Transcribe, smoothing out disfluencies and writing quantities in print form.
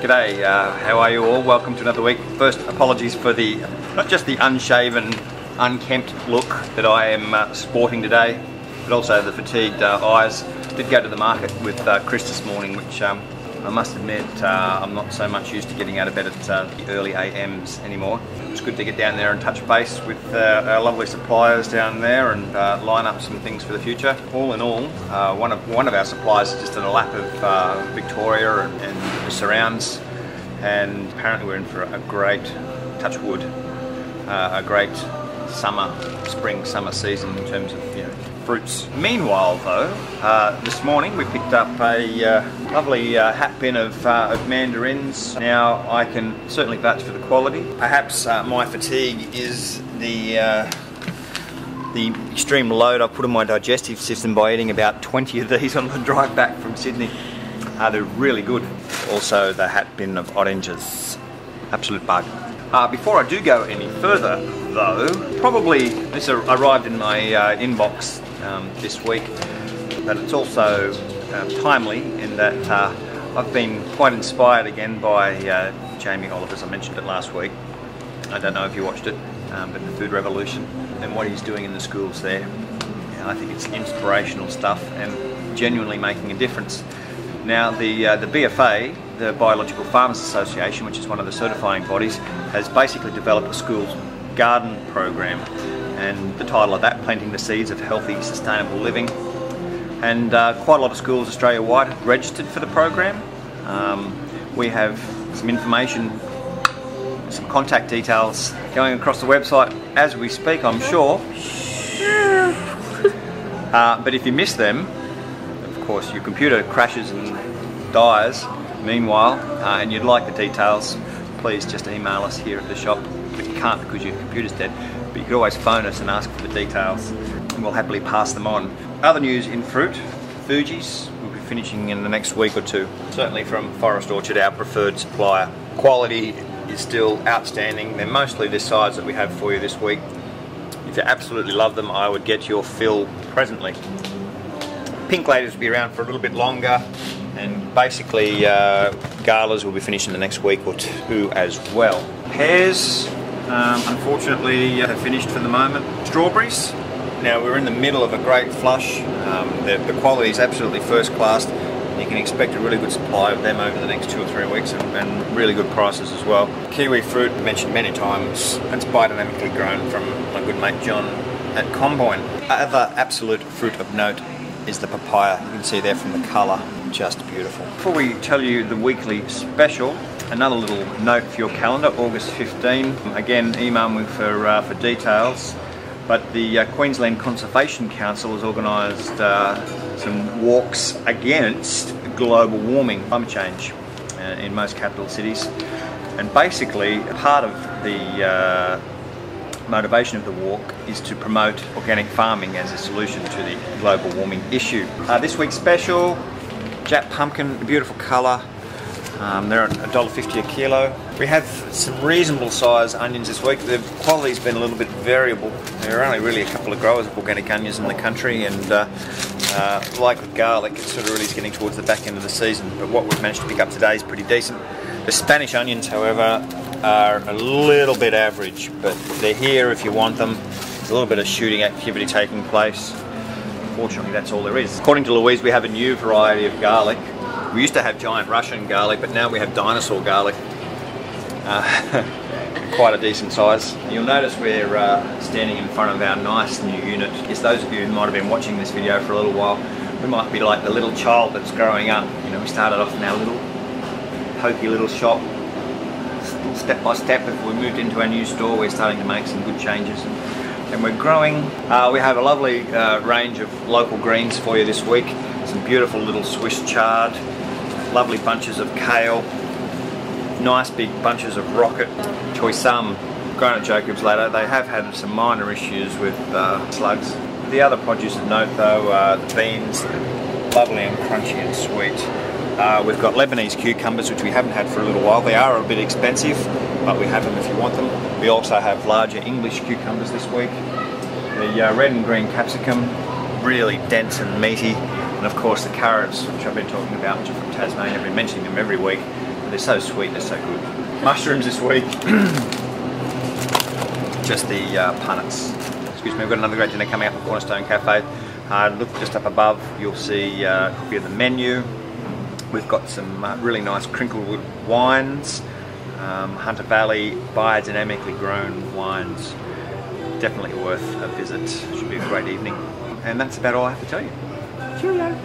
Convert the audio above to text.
G'day, how are you all? Welcome to another week. First, apologies for the, not just the unshaven, unkempt look that I am sporting today, but also the fatigued eyes. Did go to the market with Chris this morning, which I must admit I'm not so much used to getting out of bed at the early AMs anymore. It was good to get down there and touch base with our lovely suppliers down there and line up some things for the future. All in all, one of our suppliers is just in a lap of Victoria and the surrounds, and apparently we're in for a great, touch wood, a great spring-summer season in terms of fruits. Meanwhile though, this morning we picked up a lovely hat bin of mandarins. Now I can certainly vouch for the quality. Perhaps my fatigue is the extreme load I put on my digestive system by eating about 20 of these on the drive back from Sydney. They're really good. Also the hat bin of oranges, absolute bug. Before I do go any further though, probably this arrived in my inbox this week, but it's also timely in that I've been quite inspired again by Jamie Oliver's. I mentioned it last week. I don't know if you watched it, but the Food Revolution and what he's doing in the schools there. I think it's inspirational stuff and genuinely making a difference. Now the BFA, the Biological Farmers Association, which is one of the certifying bodies, has basically developed a school's garden program, and the title of that, Planting the Seeds of Healthy, Sustainable Living. And quite a lot of schools Australia-wide have registered for the program. We have some information, some contact details going across the website as we speak, I'm sure. But if you miss them, of course your computer crashes and dies meanwhile, and you'd like the details, please just email us here at the shop. But you can't because your computer's dead, but you could always phone us and ask for the details and we'll happily pass them on. Other news in fruit, Fuji's will be finishing in the next week or two, certainly from Forest Orchard, our preferred supplier. Quality is still outstanding. They're mostly this size that we have for you this week. If you absolutely love them, I would get your fill presently. Pink ladies will be around for a little bit longer, and basically galas will be finishing the next week or two as well. Pears, unfortunately, have finished for the moment. Strawberries, now we're in the middle of a great flush. The quality is absolutely first class. You can expect a really good supply of them over the next 2 or 3 weeks, and really good prices as well. Kiwi fruit, mentioned many times, it's biodynamically grown from my good mate John at Combine. Other absolute fruit of note is the papaya. You can see there from the colour, just beautiful. Before we tell you the weekly special, another little note for your calendar, August 15. Again, email me for details. But the Queensland Conservation Council has organised some walks against global warming, climate change in most capital cities. And basically, part of the motivation of the walk is to promote organic farming as a solution to the global warming issue. This week's special, Jap pumpkin, a beautiful colour. They're at $1.50 a kilo. We have some reasonable size onions this week. The quality's been a little bit variable. There are only really a couple of growers of organic onions in the country, and like with garlic, it's sort of really getting towards the back end of the season. But what we've managed to pick up today is pretty decent. The Spanish onions, however, are a little bit average, but they're here if you want them. There's a little bit of shooting activity taking place. Unfortunately, that's all there is. According to Louise, we have a new variety of garlic. We used to have giant Russian garlic, but now we have dinosaur garlic. Quite a decent size. You'll notice we're standing in front of our nice new unit. Yes, those of you who might have been watching this video for a little while, we might be like the little child that's growing up. We started off in our little pokey little shop. Step by step, if we moved into our new store, we're starting to make some good changes, and we're growing. We have a lovely range of local greens for you this week. Some beautiful little Swiss chard, lovely bunches of kale, nice big bunches of rocket, choysum, grown at Jacob's Ladder. They have had some minor issues with slugs. The other produce of note though are the beans, lovely and crunchy and sweet. We've got Lebanese cucumbers, which we haven't had for a little while. They are a bit expensive, but we have them if you want them. We also have larger English cucumbers this week. The red and green capsicum, really dense and meaty. And of course the carrots, which I've been talking about, which are from Tasmania. I've been mentioning them every week. They're so sweet, they're so good. Mushrooms this week. Just the punnets. Excuse me, we've got another great dinner coming up at Cornerstone Cafe. Look just up above, you'll see a copy of the menu. We've got some really nice Crinklewood wines, Hunter Valley biodynamically grown wines. Definitely worth a visit. Should be a great evening. And that's about all I have to tell you. Cheerio!